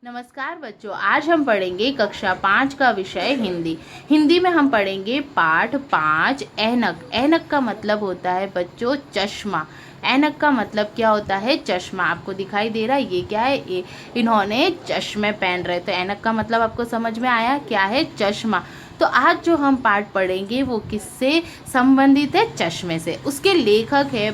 नमस्कार बच्चों, आज हम पढ़ेंगे कक्षा 5 का विषय हिंदी। हिंदी में हम पढ़ेंगे पाठ 5 ऐनक। ऐनक का मतलब होता है बच्चों चश्मा। ऐनक का मतलब क्या होता है? चश्मा। आपको दिखाई दे रहा है ये क्या है? इन्होंने चश्मे पहन रहे। तो ऐनक का मतलब आपको समझ में आया क्या है? चश्मा। तो आज जो हम पाठ पढ़ेंगे वो किससे संबंधित है? चश्मे से। उसके लेखक है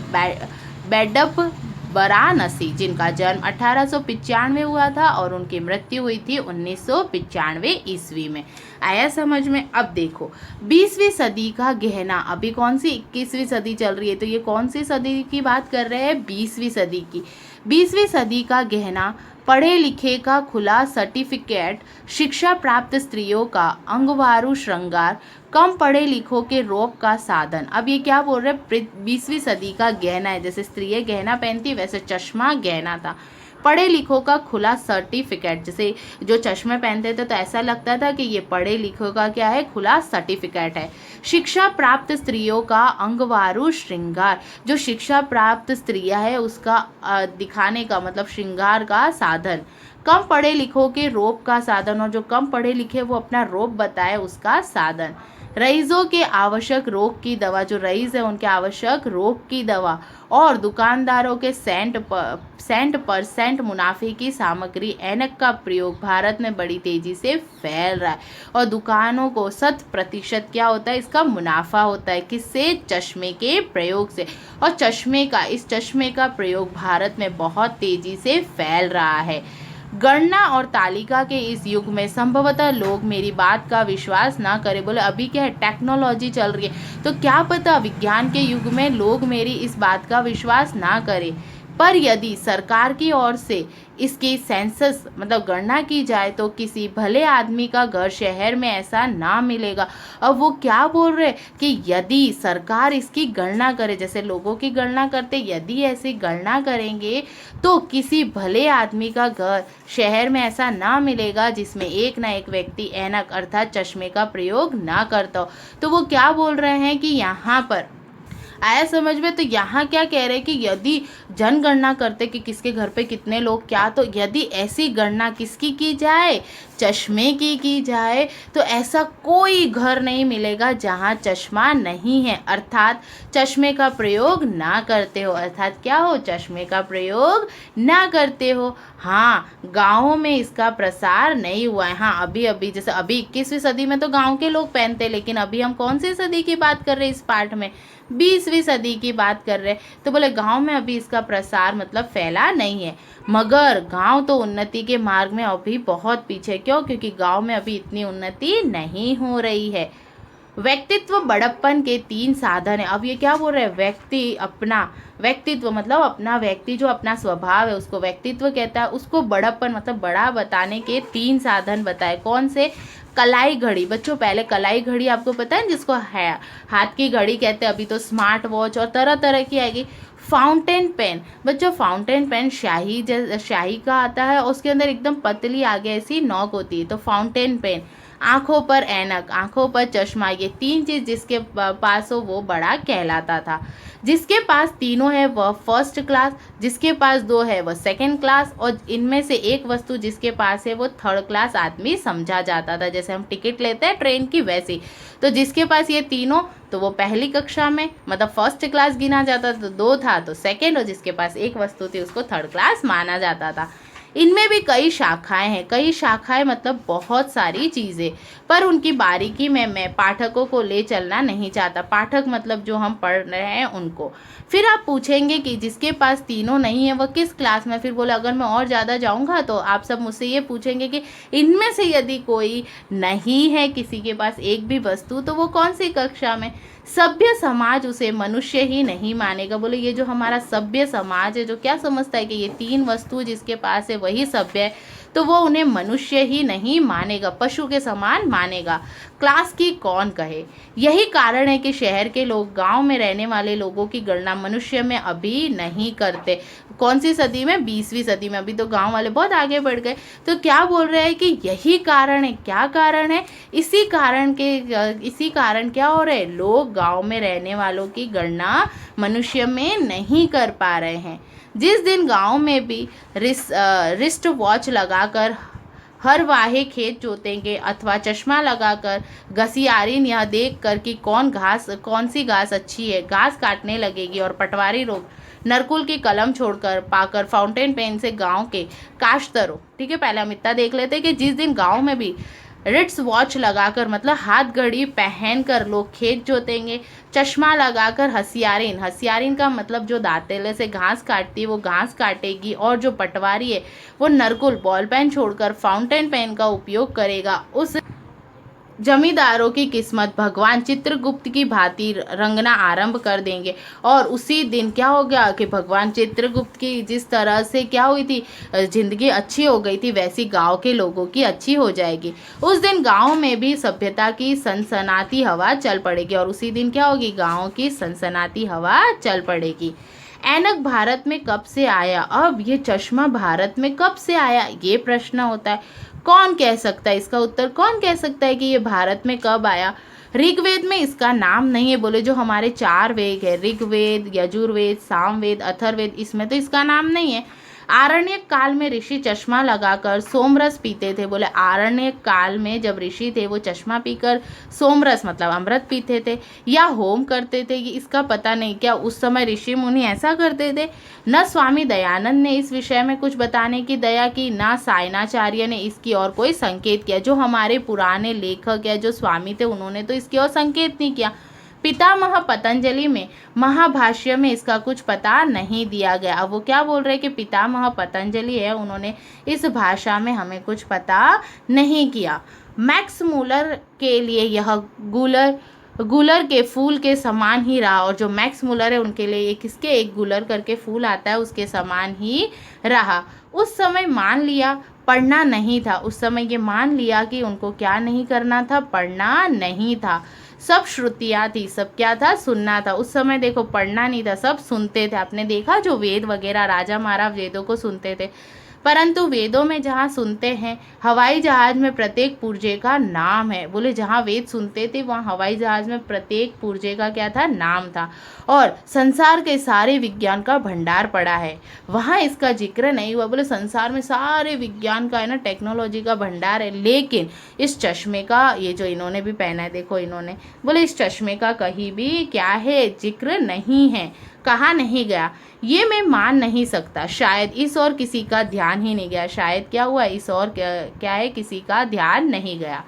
बेडप वाराणसी, जिनका जन्म 1895 हुआ था और उनकी मृत्यु हुई थी 1995 ईस्वी में। आया समझ में? अब देखो, 20वीं सदी का गहना। अभी कौन सी 21वीं सदी चल रही है, तो ये कौन सी सदी की बात कर रहे हैं? 20वीं सदी की। 20वीं सदी का गहना, पढ़े लिखे का खुला सर्टिफिकेट, शिक्षा प्राप्त स्त्रियों का अंगवारू श्रृंगार, कम पढ़े लिखों के रोप का साधन। अब ये क्या बोल रहे हैं? 20वीं सदी का गहना है। जैसे स्त्रियाँ गहना पहनती वैसे चश्मा गहना था। पढ़े लिखों का खुला सर्टिफिकेट, जैसे जो चश्मे पहनते थे तो ऐसा लगता था कि ये पढ़े लिखों का क्या है? खुला सर्टिफिकेट है। शिक्षा प्राप्त स्त्रियों का अंगवारू श्रृंगार, जो शिक्षा प्राप्त स्त्रियां है उसका दिखाने का मतलब श्रृंगार का साधन। कम पढ़े लिखों के रोप का साधन, और जो कम पढ़े लिखे वो अपना रोप बताए उसका साधन। रईसों के आवश्यक रोग की दवा, जो रईस है उनके आवश्यक रोग की दवा, और दुकानदारों के सेंट परसेंट मुनाफे की सामग्री। ऐनक का प्रयोग भारत में बड़ी तेजी से फैल रहा है और दुकानों को 100% क्या होता है? इसका मुनाफा होता है। किससे? चश्मे के प्रयोग से। और इस चश्मे का प्रयोग भारत में बहुत तेजी से फैल रहा है। गणना और तालिका के इस युग में संभवतः लोग मेरी बात का विश्वास ना करें। बोले अभी क्या है? टेक्नोलॉजी चल रही है, तो क्या पता विज्ञान के युग में लोग मेरी इस बात का विश्वास ना करें, पर यदि सरकार की ओर से इसकी सेंसस मतलब गणना की जाए तो किसी भले आदमी का घर शहर में ऐसा ना मिलेगा। अब वो क्या बोल रहे कि यदि सरकार इसकी गणना करे, जैसे लोगों की गणना करते, यदि ऐसी गणना करेंगे तो किसी भले आदमी का घर शहर में ऐसा ना मिलेगा जिसमें एक ना एक व्यक्ति ऐनक अर्थात चश्मे का प्रयोग ना करता हो। तो वो क्या बोल रहे हैं कि यहाँ पर आया समझ में? तो यहाँ क्या कह रहे हैं कि यदि जनगणना करते कि किसके घर पे कितने लोग क्या, तो यदि ऐसी गणना किसकी की जाए? चश्मे की जाए, तो ऐसा कोई घर नहीं मिलेगा जहाँ चश्मा नहीं है, अर्थात चश्मे का प्रयोग ना करते हो। अर्थात क्या हो? चश्मे का प्रयोग ना करते हो। हाँ, गाँवों में इसका प्रसार नहीं हुआ है। हाँ, अभी जैसे अभी 21वीं सदी में तो गाँव के लोग पहनते, लेकिन अभी हम कौन सी सदी की बात कर रहे हैं इस पाठ में? 20वीं सदी की बात कर रहे हैं। तो बोले गांव में अभी इसका प्रसार मतलब फैला नहीं है। मगर गांव तो उन्नति के मार्ग में अभी बहुत पीछे। क्यों? क्योंकि गांव में अभी इतनी उन्नति नहीं हो रही है। व्यक्तित्व बड़प्पन के 3 साधन है। अब ये क्या बोल रहे हैं? व्यक्तित्व मतलब अपना व्यक्ति जो अपना स्वभाव है उसको व्यक्तित्व कहता है। उसको बड़प्पन मतलब बड़ा बताने के 3 साधन बताए। कौन से? कलाई घड़ी। बच्चों पहले कलाई घड़ी आपको पता है जिसको है हाथ की घड़ी कहते हैं, अभी तो स्मार्ट वॉच और तरह तरह की आएगी। Fountain pen. बच्चों फाउंटेन पेन शाही का आता है, उसके अंदर एकदम पतली आगे ऐसी नोक होती है, तो फाउंटेन पेन। आंखों पर ऐनक, आंखों पर चश्मा, ये 3 चीज जिसके पास हो वो बड़ा कहलाता था। जिसके पास तीनों है वह फर्स्ट क्लास, जिसके पास 2 है वह सेकंड क्लास, और इनमें से एक वस्तु जिसके पास है वो थर्ड क्लास आदमी समझा जाता था। जैसे हम टिकट लेते हैं ट्रेन की वैसी। तो जिसके पास ये तीनों तो वो पहली कक्षा में मतलब फर्स्ट क्लास गिना जाता था, तो 2 था तो सेकंड, और जिसके पास एक वस्तु थी उसको थर्ड क्लास माना जाता था। इनमें भी कई शाखाएं हैं। कई शाखाएं मतलब बहुत सारी चीज़ें, पर उनकी बारीकी में मैं पाठकों को ले चलना नहीं चाहता। पाठक मतलब जो हम पढ़ रहे हैं उनको। फिर आप पूछेंगे कि जिसके पास तीनों नहीं है वह किस क्लास में? फिर बोले अगर मैं और ज़्यादा जाऊंगा तो आप सब मुझसे ये पूछेंगे कि इनमें से यदि कोई नहीं है, किसी के पास एक भी वस्तु, तो वो कौन सी कक्षा में? सभ्य समाज उसे मनुष्य ही नहीं मानेगा। बोले ये जो हमारा सभ्य समाज है जो क्या समझता है कि ये 3 वस्तु जिसके पास है वही सभ्य है, तो वो उन्हें मनुष्य ही नहीं मानेगा, पशु के समान मानेगा। क्लास की कौन कहे? यही कारण है कि शहर के लोग गांव में रहने वाले लोगों की गणना मनुष्य में अभी नहीं करते। कौन सी सदी में? 20वीं सदी में। अभी तो गांव वाले बहुत आगे बढ़ गए। तो क्या बोल रहे हैं कि यही कारण है। क्या कारण है? इसी कारण क्या हो रहा है? लोग गांव में रहने वालों की गणना मनुष्य में नहीं कर पा रहे हैं। जिस दिन गांव में भी रिस्ट वॉच लगाकर हर वाहे खेत जोतेंगे अथवा चश्मा लगाकर घसियारिन यह देख कर कि कौन सी घास अच्छी है घास काटने लगेगी। और पटवारी लोग नरकुल की कलम छोड़कर पाकर फाउंटेन पेन से गांव के काश्तरों, ठीक है, पहले हम इतना देख लेते हैं कि जिस दिन गांव में भी रिट्स वॉच लगाकर मतलब हाथ घड़ी पहनकर लोग खेत जोतेंगे, चश्मा लगाकर हसियारिन का मतलब जो दांतेले से घास काटती है वो घास काटेगी, और जो पटवारी है वो नरकुल बॉल पेन छोड़कर फाउंटेन पेन का उपयोग करेगा। उस जमींदारों की किस्मत भगवान चित्रगुप्त की भांति रंगना आरंभ कर देंगे। और उसी दिन क्या हो गया कि भगवान चित्रगुप्त की जिस तरह से क्या हुई थी जिंदगी अच्छी हो गई थी, वैसी गांव के लोगों की अच्छी हो जाएगी। उस दिन गांव में भी सभ्यता की सनसनाती हवा चल पड़ेगी। और उसी दिन क्या होगी, गांव की सनसनाती हवा चल पड़ेगी। ऐनक भारत में कब से आया? अब ये चश्मा भारत में कब से आया, ये प्रश्न होता है। कौन कह सकता है इसका उत्तर? कौन कह सकता है कि ये भारत में कब आया? ऋग्वेद में इसका नाम नहीं है। बोले जो हमारे 4 वेद है, ऋग्वेद, यजुर्वेद, सामवेद, अथर्ववेद, इसमें तो इसका नाम नहीं है। आरण्यक काल में ऋषि चश्मा लगाकर सोमरस पीते थे। बोले आरण्यक काल में जब ऋषि थे वो चश्मा पीकर सोमरस मतलब अमृत पीते थे या होम करते थे, ये इसका पता नहीं। क्या उस समय ऋषि मुनि ऐसा करते थे? न स्वामी दयानंद ने इस विषय में कुछ बताने की दया की, ना सायणाचार्य ने इसकी और कोई संकेत किया। जो हमारे पुराने लेखक या जो स्वामी थे उन्होंने तो इसकी और संकेत नहीं किया। पितामह पतंजलि में महाभाष्य में इसका कुछ पता नहीं दिया गया। अब वो क्या बोल रहे हैं कि पितामह पतंजलि है, उन्होंने इस भाषा में हमें कुछ पता नहीं किया। मैक्स मूलर के लिए यह गुलर के फूल के समान ही रहा। और जो मैक्स मूलर है उनके लिए ये किसके एक गुलर करके फूल आता है उसके समान ही रहा। उस समय मान लिया पढ़ना नहीं था। उस समय ये मान लिया कि उनको क्या नहीं करना था, पढ़ना नहीं था। सब श्रुतियाँ थी, सब क्या था, सुनना था। उस समय देखो पढ़ना नहीं था, सब सुनते थे। आपने देखा जो वेद वगैरह राजा महाराज वेदों को सुनते थे, परंतु वेदों में जहाँ सुनते हैं हवाई जहाज में प्रत्येक पुर्जे का नाम है। बोले जहाँ वेद सुनते थे वहाँ हवाई जहाज में प्रत्येक पुर्जे का क्या था, नाम था। और संसार के सारे विज्ञान का भंडार पड़ा है, वहाँ इसका जिक्र नहीं हुआ। बोले संसार में सारे विज्ञान का है ना, टेक्नोलॉजी का भंडार है, लेकिन इस चश्मे का, ये जो इन्होंने भी पहना है देखो इन्होंने, बोले इस चश्मे का कहीं भी क्या है, जिक्र नहीं है, कहा नहीं गया। ये मैं मान नहीं सकता। शायद इस और किसी का ध्यान ही नहीं गया। शायद क्या हुआ, इस और क्या है, किसी का ध्यान नहीं गया।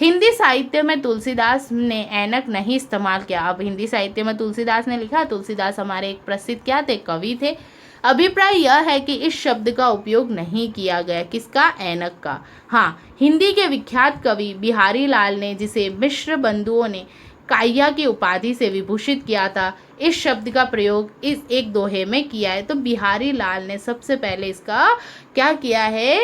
हिंदी साहित्य में तुलसीदास ने ऐनक नहीं इस्तेमाल किया। अब हिंदी साहित्य में तुलसीदास ने लिखा, तुलसीदास हमारे एक प्रसिद्ध क्या थे, कवि थे। अभिप्राय यह है कि इस शब्द का उपयोग नहीं किया गया। किसका, ऐनक का। हाँ, हिंदी के विख्यात कवि बिहारी लाल ने, जिसे मिश्र बंधुओं ने काया की उपाधि से विभूषित किया था, इस शब्द का प्रयोग इस एक दोहे में किया है। तो बिहारी लाल ने सबसे पहले इसका क्या किया है,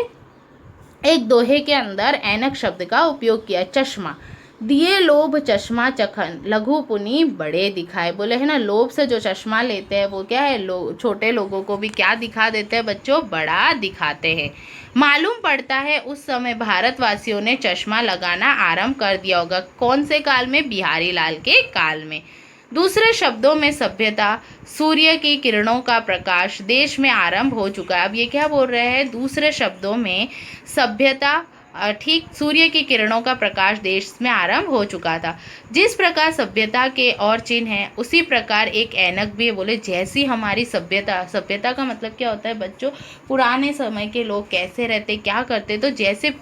एक दोहे के अंदर ऐनक शब्द का उपयोग किया। चश्मा दिए लोभ चश्मा चखन लघु पुनि बड़े दिखाए। बोले है ना, लोभ से जो चश्मा लेते हैं वो क्या है, छोटे लोगों को भी क्या दिखा देते हैं बच्चों, बड़ा दिखाते हैं। मालूम पड़ता है उस समय भारतवासियों ने चश्मा लगाना आरंभ कर दिया होगा। कौन से काल में, बिहारी लाल के काल में। दूसरे शब्दों में सभ्यता, सूर्य की किरणों का प्रकाश देश में आरंभ हो चुका है। अब ये क्या बोल रहे हैं, दूसरे शब्दों में सभ्यता, ठीक, सूर्य की किरणों का प्रकाश देश में आरंभ हो चुका था। जिस प्रकार सभ्यता के और चिन्ह हैं उसी प्रकार एक ऐनक भी है। बोले जैसी हमारी सभ्यता का मतलब क्या होता है बच्चों, पुराने समय के लोग कैसे रहते, क्या करते, तो जैसे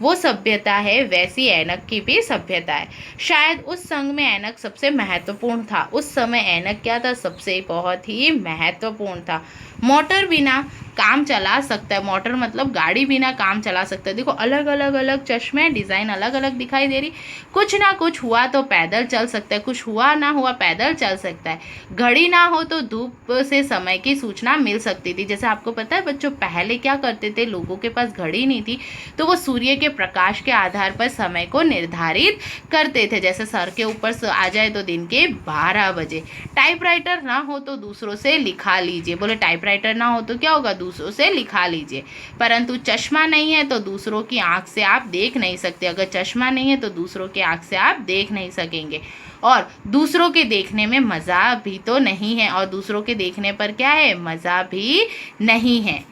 वो सभ्यता है वैसी ऐनक की भी सभ्यता है। शायद उस संघ में ऐनक सबसे महत्वपूर्ण था। उस समय ऐनक क्या था, सबसे बहुत ही महत्वपूर्ण था। मोटर बिना काम चला सकता है, मोटर मतलब गाड़ी बिना काम चला सकता है। देखो अलग अलग चश्मे, डिज़ाइन अलग अलग दिखाई दे रही। कुछ ना कुछ हुआ तो पैदल चल सकता है, कुछ हुआ ना हुआ पैदल चल सकता है। घड़ी ना हो तो धूप से समय की सूचना मिल सकती थी। जैसे आपको पता है बच्चों, पहले क्या करते थे, लोगों के पास घड़ी नहीं थी तो वो सूर्य के प्रकाश के आधार पर समय को निर्धारित करते थे। जैसे सर के ऊपर आ जाए तो दिन के 12 बजे। टाइपराइटर ना हो तो दूसरों से लिखा लीजिए। बोले टाइपराइटर ना हो तो क्या होगा, दूसरों से लिखा लीजिए। परंतु चश्मा नहीं है तो दूसरों की आंख से आप देख नहीं सकते। अगर चश्मा नहीं है तो दूसरों की आंख से आप देख नहीं सकेंगे। और दूसरों के देखने में मज़ा भी तो नहीं है, और दूसरों के देखने पर क्या है, मज़ा भी नहीं है।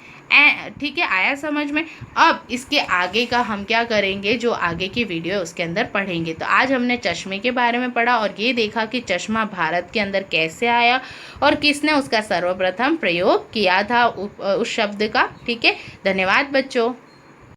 ठीक है, आया समझ में। अब इसके आगे का हम क्या करेंगे, जो आगे की वीडियो है उसके अंदर पढ़ेंगे। तो आज हमने चश्मे के बारे में पढ़ा और ये देखा कि चश्मा भारत के अंदर कैसे आया और किसने उसका सर्वप्रथम प्रयोग किया था उस शब्द का। ठीक है, धन्यवाद बच्चों।